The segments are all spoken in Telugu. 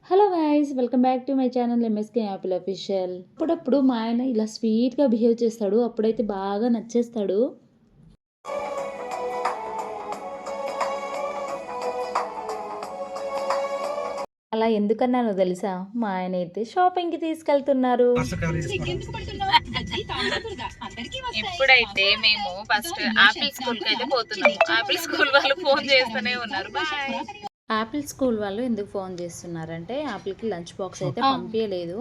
Hello guys, welcome back to my channel MSK Apple official. అప్పుడప్పుడు మా ఆయన ఇలా స్వీట్గా బిహేవ్ చేస్తాడు, అప్పుడైతే బాగా నచ్చేస్తాడు. అలా ఎందుకన్నానో తెలుసా? మా ఆయన అయితే షాపింగ్కి తీసుకెళ్తున్నారు. ఇప్పుడైతే మేము ఫస్ట్ ఆపిల్ స్కూల్కి అయితే పోతున్నాము. ఆపిల్ స్కూల్ వాళ్ళు ఫోన్ చేస్తూనే ఉన్నారు. బాయ్. యాపిల్ స్కూల్ వాళ్ళు ఎందుకు ఫోన్ చేస్తున్నారంటే యాపిల్కి లంచ్ బాక్స్ అయితే పంపించలేదు.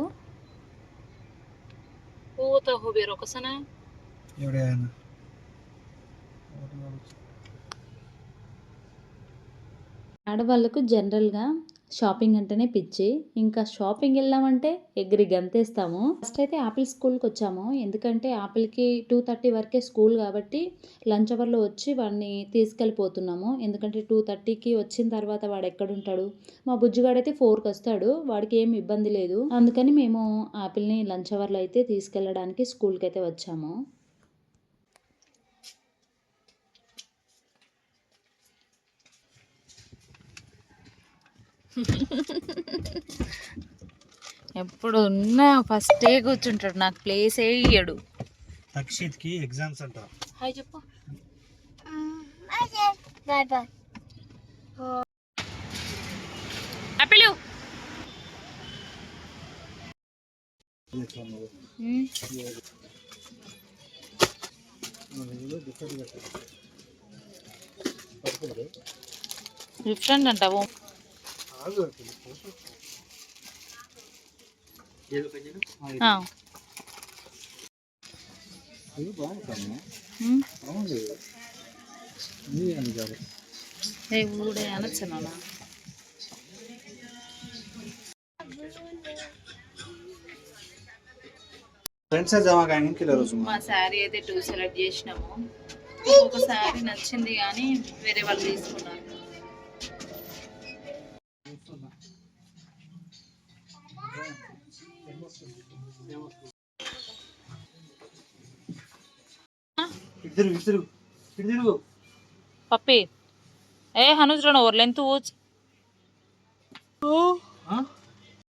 ఆడవాళ్ళకు జనరల్గా షాపింగ్ అంటేనే పిచ్చి. ఇంకా షాపింగ్ వెళ్ళామంటే ఎగిరి గంతేస్తాము. ఫస్ట్ అయితే యాపిల్ స్కూల్కి వచ్చాము, ఎందుకంటే యాపిల్కి 2:30 వరకే స్కూల్ కాబట్టి లంచ్ అవర్లో వచ్చి వాడిని తీసుకెళ్ళిపోతున్నాము. ఎందుకంటే 2:30కి వచ్చిన తర్వాత వాడు ఎక్కడుంటాడు? మా బుజ్జిగాడైతే 4కి వస్తాడు, వాడికి ఏం ఇబ్బంది లేదు. అందుకని మేము యాపిల్ని లంచ్ అవర్లో అయితే తీసుకెళ్ళడానికి స్కూల్కి అయితే వచ్చాము. ఎప్పుడు ఉన్నా ఫస్టే కూర్చుంటాడు, నాకు ప్లేస్ ఇయ్యడు. అక్షిత్కి ఎగ్జామ్స్ అంట. హాయ్ చెప్పు. Bye bye. ఆపిల్ డిఫరెంట్ అంటావు. ఊడే అనొచ్చు నాన్న. మా శారీ అయితే 2 సెలెక్ట్ చేసినాము. ఒక శారీ నచ్చింది కానీ వేరే వాళ్ళు తీసుకున్నారు. పప్పి ఏ హనుజ్ ରଣ ఓర్లెంత్ ఊచ్.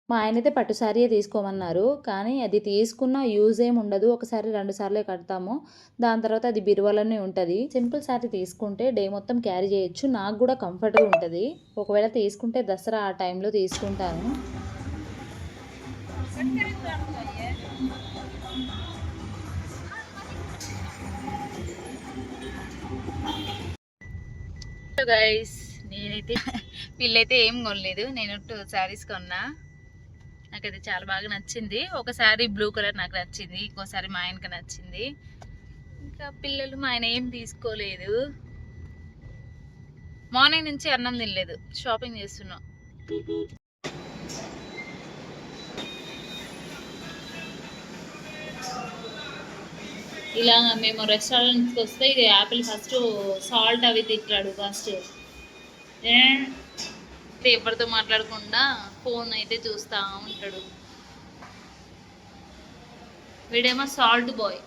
మా ఆయన అయితే పట్టు శారీయే తీసుకోమన్నారు, కానీ అది తీసుకున్న యూజ్ ఏమి ఉండదు. ఒకసారి 2 సార్లే కడతాము, దాని తర్వాత అది బిరువాలోనే ఉంటుంది. సింపుల్ శారీ తీసుకుంటే డే మొత్తం క్యారీ చేయొచ్చు, నాకు కూడా కంఫర్ట్గా ఉంటుంది. ఒకవేళ తీసుకుంటే దసరా ఆ టైంలో తీసుకుంటాను. గైస్, నేనైతే వీళ్ళైతే ఏం కొనలేదు, నేను 2 శారీస్ కొన్నా. నాకైతే చాలా బాగా నచ్చింది. ఒక శారీ బ్లూ కలర్ నాకు నచ్చింది, ఇంకోసారి మా ఆయనకి నచ్చింది. ఇంకా పిల్లలు మా ఆయన ఏం తీసుకోలేదు. మార్నింగ్ నుంచి అన్నం తినలేదు, షాపింగ్ చేస్తున్నాం. ఇలా మేము రెస్టారెంట్కి వస్తే ఇది యాపిల్ ఫస్ట్ సాల్ట్ అవి తింటాడు. ఫస్ట్ ఎవరితో మాట్లాడకుండా ఫోన్ అయితే చూస్తూ ఉంటాడు. వీడేమో సాల్ట్ బాయ్.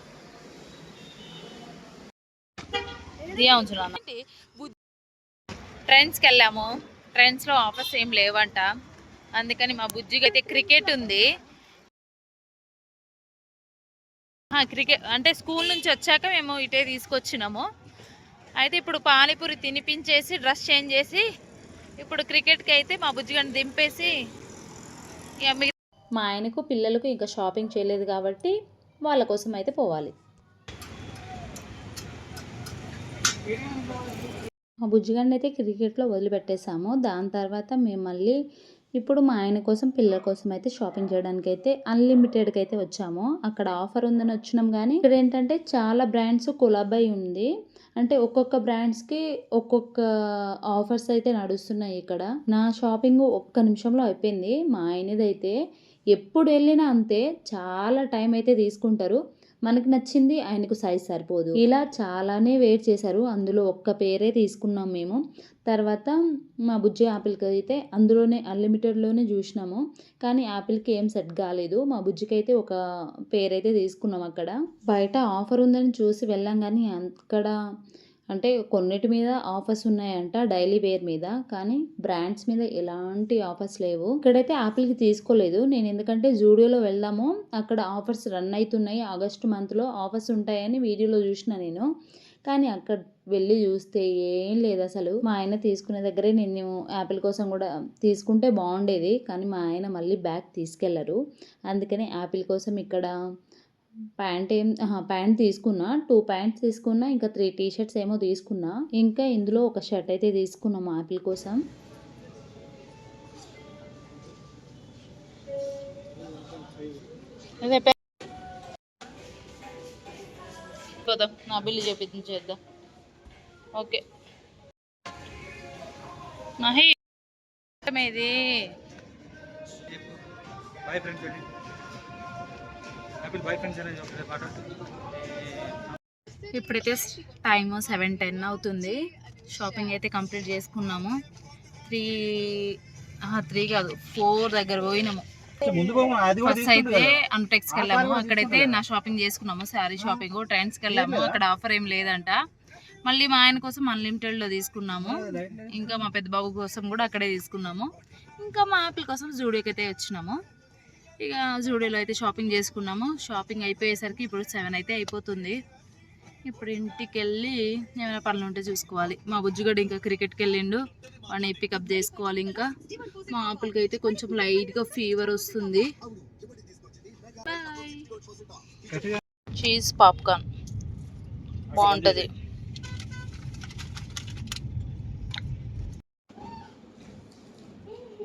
దియా ఉంచున్నా. ట్రెండ్స్కి వెళ్ళాము, ట్రెండ్స్లో ఆఫర్స్ ఏం లేవంట, అందుకని మా బుజ్జికి అయితే క్రికెట్ ఉంది. క్రికెట్ అంటే స్కూల్ నుంచి వచ్చాక మేము ఇటే తీసుకొచ్చినాము. అయితే ఇప్పుడు పానీపూరి తినిపించేసి డ్రెస్ చేంజ్ చేసి ఇప్పుడు క్రికెట్కి అయితే మా బుజ్జిగని దింపేసి మా ఆయనకు పిల్లలకు ఇంకా షాపింగ్ చేయలేదు కాబట్టి వాళ్ళ కోసం అయితే పోవాలి. మా బుజ్జిగండి అయితే క్రికెట్లో వదిలిపెట్టేసాము. దాని తర్వాత మేము మళ్ళీ ఇప్పుడు మా ఆయన కోసం పిల్లల కోసం అయితే షాపింగ్ చేయడానికి అయితే అన్లిమిటెడ్కి అయితే వచ్చాము. అక్కడ ఆఫర్ ఉందని వచ్చినాం, కానీ ఇక్కడ ఏంటంటే చాలా బ్రాండ్స్ కొలాబ్ అయి ఉంది. అంటే ఒక్కొక్క బ్రాండ్స్కి ఒక్కొక్క ఆఫర్స్ అయితే నడుస్తున్నాయి. ఇక్కడ నా షాపింగ్ ఒక్క నిమిషంలో అయిపోయింది. మా ఆయనదైతే ఎప్పుడు వెళ్ళినా అంతే, చాలా టైం అయితే తీసుకుంటారు. మనకు నచ్చింది ఆయనకు సైజ్ సరిపోదు, ఇలా చాలానే వెయిట్ చేశారు. అందులో ఒక్క పేరే తీసుకున్నాం మేము. తర్వాత మా బుజ్జి యాపిల్కి అయితే అందులోనే అన్లిమిటెడ్లోనే చూసినాము, కానీ యాపిల్కి ఏం సెట్ కాలేదు. మా బుజ్జికి అయితే ఒక పేరైతే తీసుకున్నాం. అక్కడ బయట ఆఫర్ ఉందని చూసి వెళ్ళాం, కానీ అక్కడ అంటే కొన్నిటి మీద ఆఫర్స్ ఉన్నాయంట డైలీ వేర్ మీద, కానీ బ్రాండ్స్ మీద ఎలాంటి ఆఫర్స్ లేవు. ఇక్కడైతే యాపిల్కి తీసుకోలేదు నేను, ఎందుకంటే జూడియోలో వెళ్దాము, అక్కడ ఆఫర్స్ రన్ అవుతున్నాయి, ఆగస్టు మంత్లో ఆఫర్స్ ఉంటాయని వీడియోలో చూసిన నేను. కానీ అక్కడ వెళ్ళి చూస్తే ఏం లేదు అసలు. మా ఆయన తీసుకునే దగ్గరే నేను యాపిల్ కోసం కూడా తీసుకుంటే బాగుండేది, కానీ మా ఆయన మళ్ళీ బ్యాగ్ తీసుకెళ్లరు. అందుకని యాపిల్ కోసం ఇక్కడ ప్యాంట్ తీసుకున్నా, 2 ప్యాంట్స్ తీసుకున్నా, ఇంకా 3 టీ షర్ట్స్ ఏమో తీసుకున్నా, ఇంకా ఇందులో ఒక షర్ట్ అయితే తీసుకున్నాము యాపిల్ కోసం. పోదాం, నా బిల్లు చేద్దాం. ఓకే మహి ఇది బాయ్ ఫ్రెండ్స్ వెళ్ళి యాపిల్ బాయ్ ఫ్రెండ్స్ అనేది ఒకటే పాట. ఇప్పుడైతే టైం 7:10 అవుతుంది. షాపింగ్ అయితే కంప్లీట్ చేసుకున్నాము. 3 కాదు 4 దగ్గర పోయినాము. ఫస్ట్ అయితే అన్టెక్స్కి వెళ్ళాము, అక్కడైతే నా షాపింగ్ చేసుకున్నాము, శారీ షాపింగ్. ట్రెండ్స్కి వెళ్ళాము, అక్కడ ఆఫర్ ఏం లేదంట. మళ్ళీ మా ఆయన కోసం అన్లిమిటెడ్లో తీసుకున్నాము, ఇంకా మా పెద్ద బాబు కోసం కూడా అక్కడే తీసుకున్నాము, ఇంకా మా ఆపిల్ కోసం జూడియోకి అయితే వచ్చినాము. ఇక జూడియోలో అయితే షాపింగ్ చేసుకున్నాము. షాపింగ్ అయిపోయేసరికి ఇప్పుడు 7 అయితే అయిపోతుంది. ఇప్పుడు ఇంటికి వెళ్ళి ఏమైనా పనులు ఉంటే చూసుకోవాలి. మా బుజ్జుగడ్డ ఇంకా క్రికెట్కి వెళ్ళిండు, వాడిని పికప్ చేసుకోవాలి. ఇంకా మా ఆపిల్కి అయితే కొంచెం లైట్గా ఫీవర్ వస్తుంది. చీజ్ పాప్కార్న్ బాగుంటుంది.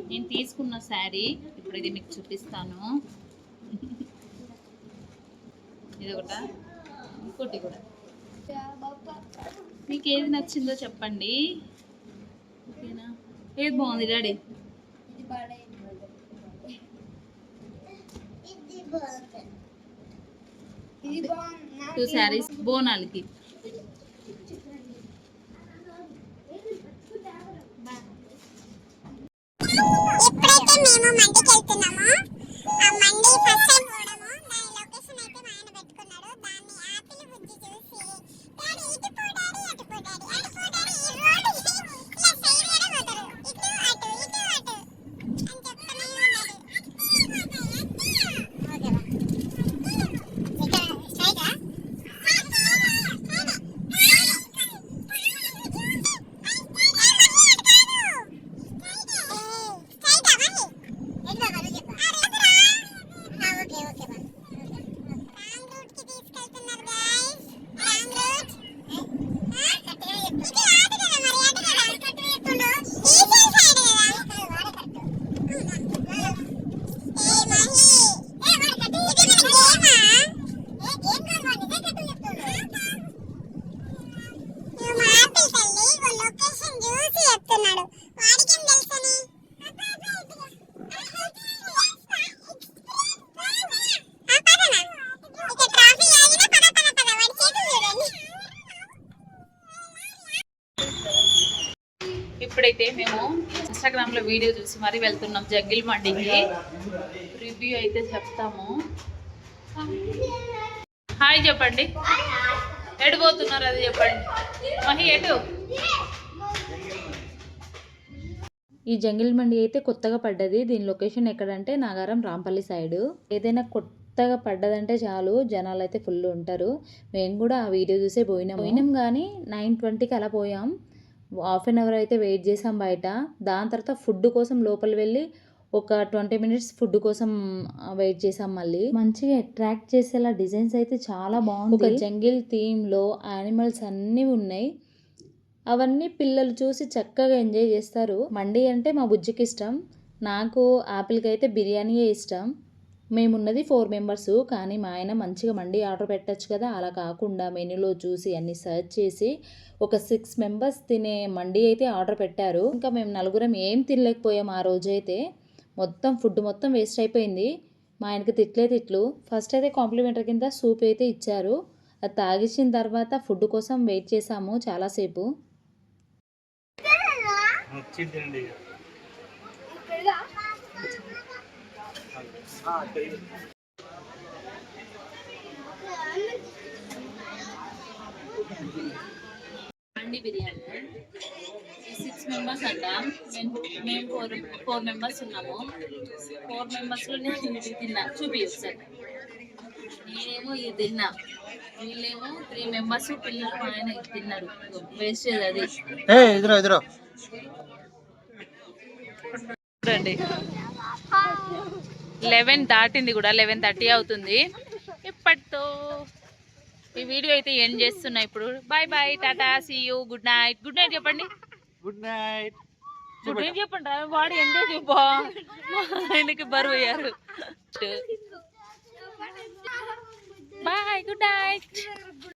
నేను తీసుకున్న శారీ ఇప్పుడైతే మీకు చూపిస్తాను. ఇది ఒకట, ఇంకోటి కూడా. మీకు ఏది నచ్చిందో చెప్పండి, ఓకేనా? ఏది బాగుంది డాడీ? 2 శారీస్ బోనాలకి. ఇప్పుడైతే మేము మండికి వెళ్తున్నాము. ఆ మండి ఫస్ట్ టైం పోవడము. దాని లొకేషన్ అయితే మా ఆయన పెట్టుకున్నాడు. దాన్ని యాపిల్ బుజ్జి చూసి డాడీ ఇటు పో డాడీ, అటు పో డాడీ, అటు పో డాడీ, ఈ రోడ్ ఇలా సైడ్ గానే పోతారు, ఇటు అటు ఇటు అటు అని చెప్తూనే ఉన్నాడు. ఓకేనా ఇక్కడ స్ట్రైటా ఇప్పుడైతే మేము ఇన్స్టాగ్రామ్లో వీడియో చూసి మరీ వెళ్తున్నాం జంగిల్ మండికి. రివ్యూ అయితే చెప్తాము. హాయ్ చెప్పండి, ఎటు పోతున్నారు అది చెప్పండి. మహి ఎటు? ఈ జంగిల్ మండి అయితే కొత్తగా పడ్డది. దీని లొకేషన్ ఎక్కడంటే నాగారం రాంపల్లి సైడ్. ఏదైనా కొత్తగా పడ్డదంటే చాలు జనాలు అయితే ఫుల్ ఉంటారు. మేము కూడా ఆ వీడియో చూసే పోయినాం కానీ 9:20కి అలా పోయాం. హాఫ్ అన్ అవర్ అయితే వెయిట్ చేసాం బయట. దాని తర్వాత ఫుడ్ కోసం లోపల వెళ్ళి ఒక 20 మినిట్స్ ఫుడ్ కోసం వెయిట్ చేసాం. మళ్ళీ మంచిగా అట్రాక్ట్ చేసేలా డిజైన్స్ అయితే చాలా బాగుంది. ఒక జంగిల్ థీమ్లో యానిమల్స్ అన్నీ ఉన్నాయి. అవన్నీ పిల్లలు చూసి చక్కగా ఎంజాయ్ చేస్తారు. మండి అంటే మా బుజ్జికి ఇష్టం, నాకు ఆపిల్కి అయితే బిర్యానీయే ఇష్టం. మేమున్నది 4 మెంబర్స్, కానీ మా ఆయన మంచిగా మండి ఆర్డర్ పెట్టచ్చు కదా, అలా కాకుండా మెనూలో చూసి అన్ని సెర్చ్ చేసి ఒక 6 మెంబర్స్ తినే మండి అయితే ఆర్డర్ పెట్టారు. ఇంకా మేము నలుగురం ఏం తినలేకపోయాం ఆ రోజైతే. ఫుడ్ మొత్తం వేస్ట్ అయిపోయింది. మా ఆయనకి తిట్లు. ఫస్ట్ అయితే కాంప్లిమెంటరీ కింద సూప్ అయితే ఇచ్చారు, అది తాగించిన తర్వాత ఫుడ్ కోసం వెయిట్ చేసాము చాలాసేపు. బిర్యానీ. 6 మెంబర్స్ అంట. మేము 4 మెంబర్స్ ఉన్నాము. 4 మెంబర్స్లో నేను ఇది తిన్నా. చూపి ఒకసారి. నేనేమో ఇది తిన్నా, వీళ్ళేమో 3 మెంబర్స్ పిల్లలు మా ఆయన ఇది తిన్నాడు. వేస్టేజ్ అది. ఎదురు చూడండి 11 దాటింది కూడా, 11:30 అవుతుంది. ఇప్పటితో ఈ వీడియో అయితే ఎండ్ చేస్తున్నా. ఇప్పుడు bye bye, tata, see you, good night. Good night చెప్పండి. Good night. గుడ్ నైట్ చెప్పండి. వాడు ఎండే చూపా, ఆయనకి బరువు అయ్యారు. Bye, good night.